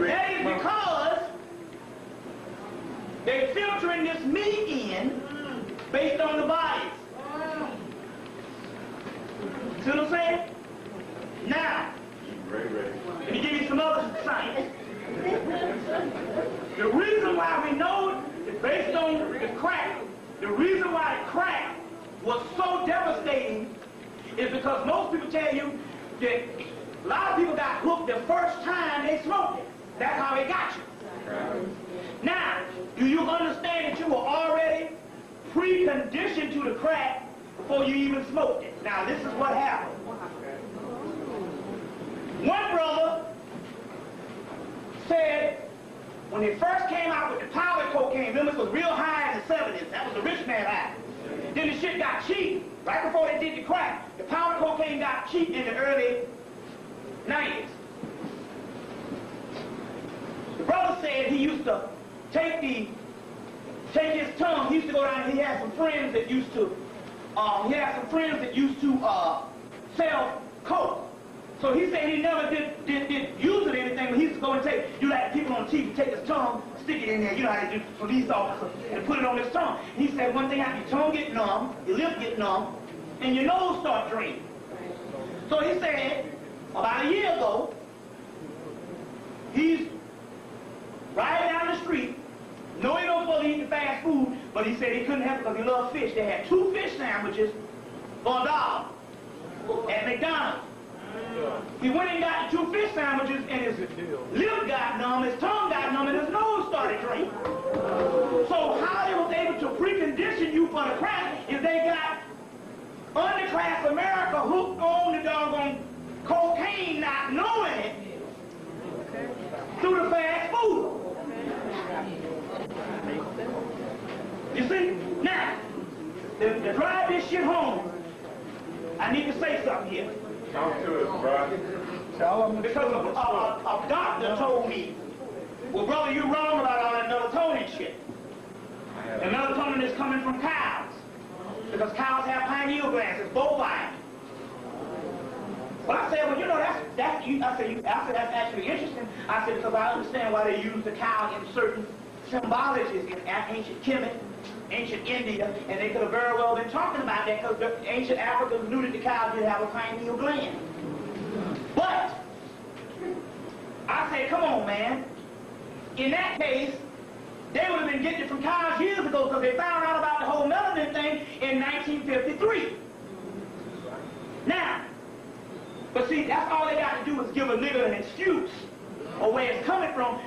Speaker 1: That is because they're filtering this meat in based on the bodies. See what I'm saying? Now, let me give you some other science. The reason why we know it's based on the crack, the reason why the crack was so devastating is because most people tell you that a lot of people got hooked the first time they smoked it. That's how it got you. Now, do you understand that you were already preconditioned to the crack before you even smoked it? Now, this is what happened. One brother said when they first came out with the powder cocaine, remember it was real high in the 70s. That was the rich man high. Then the shit got cheap. Right before they did the crack, the powder cocaine got cheap in the early 90s. The brother said he used to take his tongue. He used to go down. He had some friends that used to. Sell coke. So he said he never did use it or anything, but he used to go and take. You like people on TV take his tongue, stick it in there. You know how they do police officers and put it on his tongue. And he said one thing happens: your tongue get numb, your lips get numb, and your nose start draining. So he said about a year ago, he's riding down the street. No, he don't supposed to eat the fast food, but he said he couldn't help it because he loved fish. They had 2 fish sandwiches for $1 at McDonald's. He went and got the 2 fish sandwiches, and his lip got numb, his tongue got numb, and his nose started draining. So how they was able to precondition you for the crack is they got underclass America hooked on the doggone cocaine, not knowing it, through the fast food. You see? Now, to drive this shit home, I need to say something here.
Speaker 3: Talk to us, bro. Tell them
Speaker 1: because a doctor told me, well, brother, you're wrong about all that melatonin shit. The melatonin is coming from cows. Because cows have pineal glands. It's bovine. Well, I said, well, you know, that's actually interesting. I said, because I understand why they use the cow in certain symbologies in ancient Kemet, ancient India, and they could have very well been talking about that because the ancient Africans knew that the cow did have a pineal gland. But I said, come on, man. In that case, they would have been getting it from cows years ago because they found out about the whole melanin thing in 1953. Now, but see, that's all they got to do is give a nigga an excuse or where it's coming from.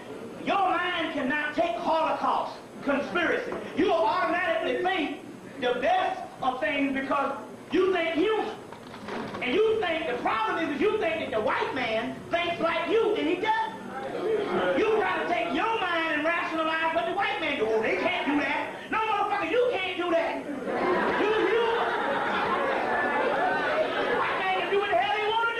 Speaker 1: Your mind cannot take Holocaust, conspiracy. You will automatically think the best of things because you think human. And you think, the problem is you think that the white man thinks like you, and he doesn't. You try to take your mind and rationalize what the white man do. Oh, they can't do that. No, motherfucker, you can't do that. You. The white man can do what the hell he want to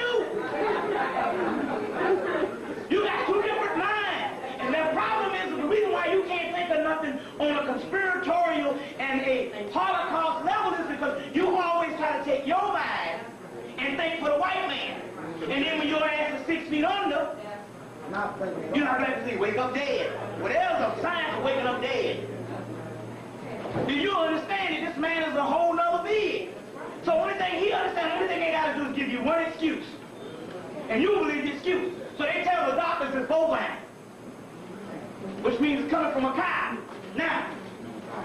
Speaker 1: do. You got 2 different minds. And the problem is the reason why you can't think of nothing on a conspiratorial and a Holocaust level is because you always try to take your mind and think for the white man. And then when your ass is 6 feet under, you're not going to see wake up dead. Well, there's a sign for waking up dead. Do you understand that this man is a whole nother being? So only thing he understands, only thing they got to do is give you one excuse. And you believe the excuse. So they tell the doctors it's bovine, which means it's coming from a cow. Now,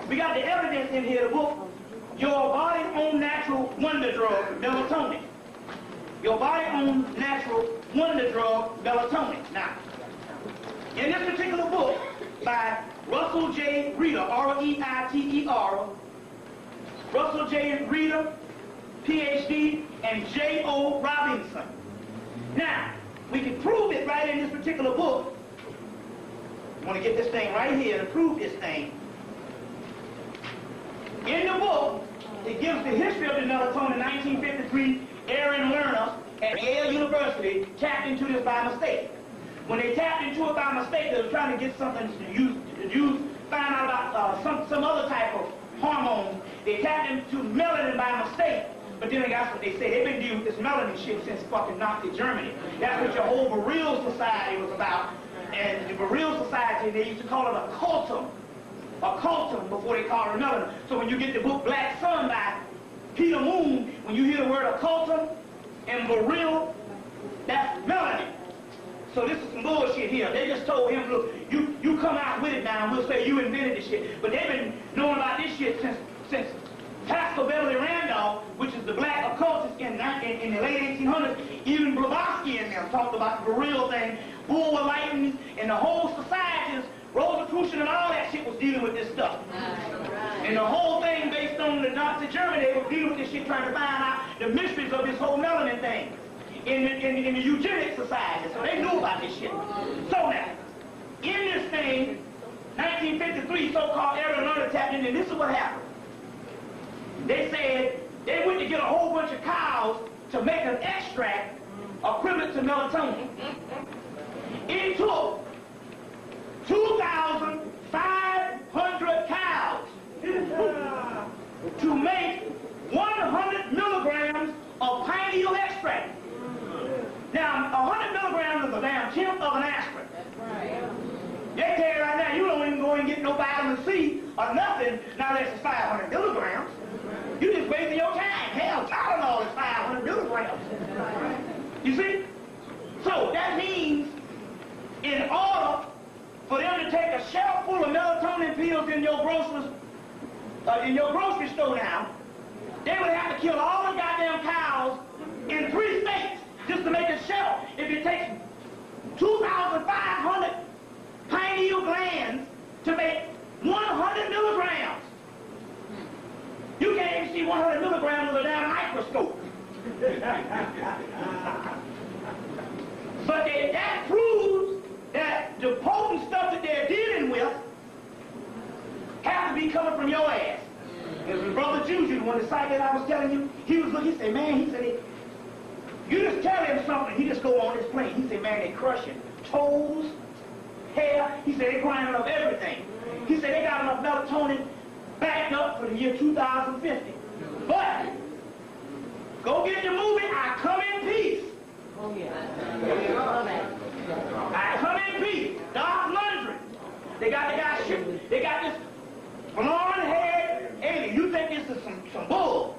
Speaker 1: we got the evidence in here, the book, Your Body's Own Natural Wonder Drug, Melatonin. Your Body's Own Natural Wonder Drug, Melatonin. Now, in this particular book by Russell J. Reiter, R-E-I-T-E-R, Russell J. Reiter, Ph.D., and J.O. Robinson. Now, we can prove it right in this particular book. I want to get this thing right here to prove this thing. In the book, it gives the history of the melatonin. In 1953, Aaron Lerner at Yale University tapped into this by mistake. When they tapped into it by mistake, they were trying to get something to use find out about some other type of hormone. They tapped into melanin by mistake. But then that's what they say. They've been dealing with this melanin shit since fucking Nazi Germany. That's what your whole Bereal Society was about. And the Bereal Society, they used to call it occultism. Occultism before they called it melanin. So when you get the book Black Sun by Peter Moon, when you hear the word occultism and Bereal, that's melanin. So this is some bullshit here. They just told him, look, you come out with it now and we'll say you invented this shit. But they've been knowing about this shit since Pascal Beverly Randolph, which is the black occultist in the late 1800s, even Blavatsky and them talked about the Bereal thing, bull lightnings, and the whole societies, Rosicrucian and all that shit was dealing with this stuff. Right. And the whole thing based on the Nazi Germany, they were dealing with this shit trying to find out the mysteries of this whole melanin thing in the eugenics society. So they knew about this shit. So now, in this thing, 1953, so-called Aaron Lerner tapped in, and this is what happened. They said they went to get a whole bunch of cows to make an extract equivalent to melatonin. It took 2,500 cows to make 100 milligrams of pineal extract. Now, 100 milligrams is a damn tenth of an aspirin. They tell you right now, you don't even go and get no vitamin C or nothing now that's 500 milligrams. You just wasting your time. Hell, Tylenol is 500 milligrams. You see? So that means in order for them to take a shelf full of melatonin pills in your grocery store now, they would have to kill all the goddamn cows in 3 states just to make a shelf. If it takes 2,500 pineal glands to make 100 milligrams, you can't even see 100 milligrams with a damn microscope. But that proves that the potent stuff that they're dealing with has to be coming from your ass. And Brother Juju, the one the site that I was telling you, he was looking, he said, man, he said, you just tell him something, he just go on his plane. He said, man, they crushing toes, hair. He said, they grinding up everything. He said, they got enough melatonin backed up for the year 2050. But go get the movie I Come in Peace.
Speaker 2: Oh, yeah.
Speaker 1: I Come in Peace. Dark Laundry. They got the guy shit. They got this blonde-haired alien. You think this is some bull.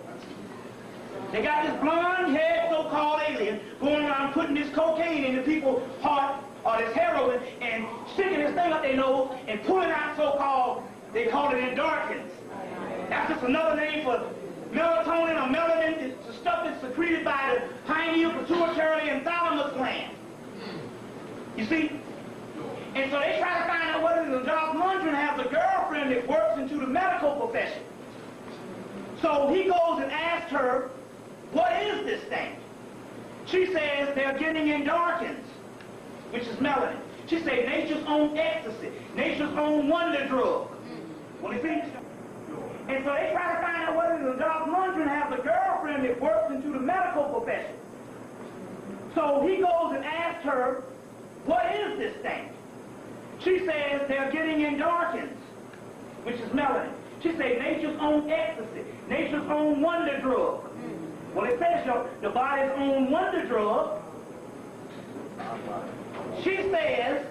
Speaker 1: They got this blonde-haired so-called alien going around putting this cocaine in the people's heart or this heroin and sticking this thing up their nose and pulling out so-called, they call it endorphins. That's just another name for melatonin or melanin. It's the stuff that's secreted by the pineal, pituitary, and thalamus gland. You see? And so they try to find out whether the Doc Mundren has a girlfriend that works into the medical profession. So he goes and asks her, what is this thing? She says they're getting endorphins, which is melanin. She says nature's own ecstasy, nature's own wonder drug. What do you think? And so they try to find out whether the Doc Mundren has a girlfriend that works into the medical profession. So he goes and asks her, what is this thing? She says they're getting endorphins, which is melanin. She says nature's own ecstasy, nature's own wonder drug. Well, it says the body's own wonder drug. She says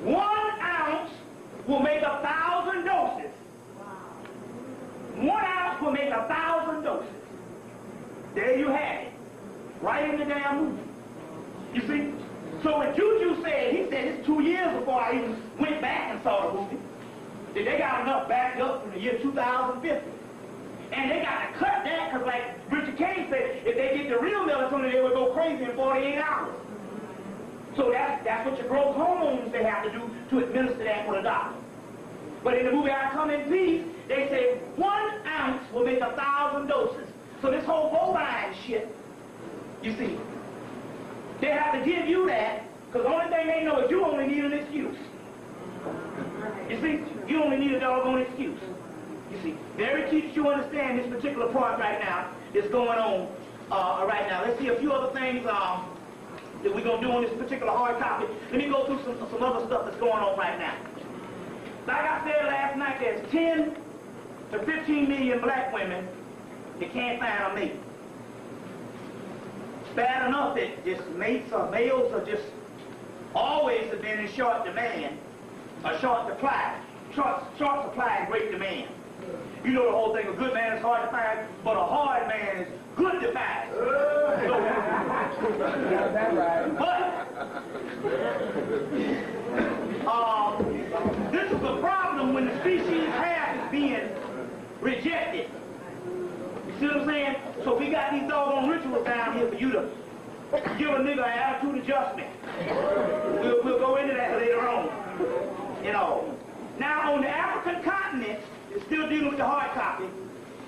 Speaker 1: 1 ounce will make 1,000 doses. 1 ounce will make 1,000 doses. There you have it. Right in the damn movie. You see? So when Juju said, he said it's 2 years before I even went back and saw the movie, that they got enough backed up from the year 2050. And they got to cut that because, like Richard King said, if they get the real melatonin, they would go crazy in 48 hours. So that's what your growth hormones they have to do to administer that for the doctor. But in the movie I Come in Peace, they say 1 ounce will make 1,000 doses. So this whole bovine shit, you see, they have to give you that because the only thing they know is you only need an excuse. You see, you only need a doggone excuse. You see, very keeps you understand this particular part right now that's going on right now. Let's see a few other things that we're going to do on this particular hard copy. Let me go through some other stuff that's going on right now. Like I said last night, there's 10 to 15 million black women that can't find a mate. It's bad enough that just mates or males are just always have been in short demand, or short supply. Short supply and great demand. You know the whole thing, a good man is hard to find, but a hard man is good to find. But this is the problem when the species half is being rejected. You see what I'm saying? So we got these doggone rituals down here for you to give a nigga an attitude adjustment. We'll go into that later on. You know. Now on the African continent, it's still dealing with the hard copy.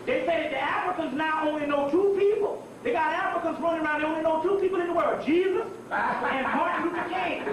Speaker 1: They say that the Africans now only know 2 people. They got Africans running around, they only know 2 people in the world, Jesus and Martin Luther King.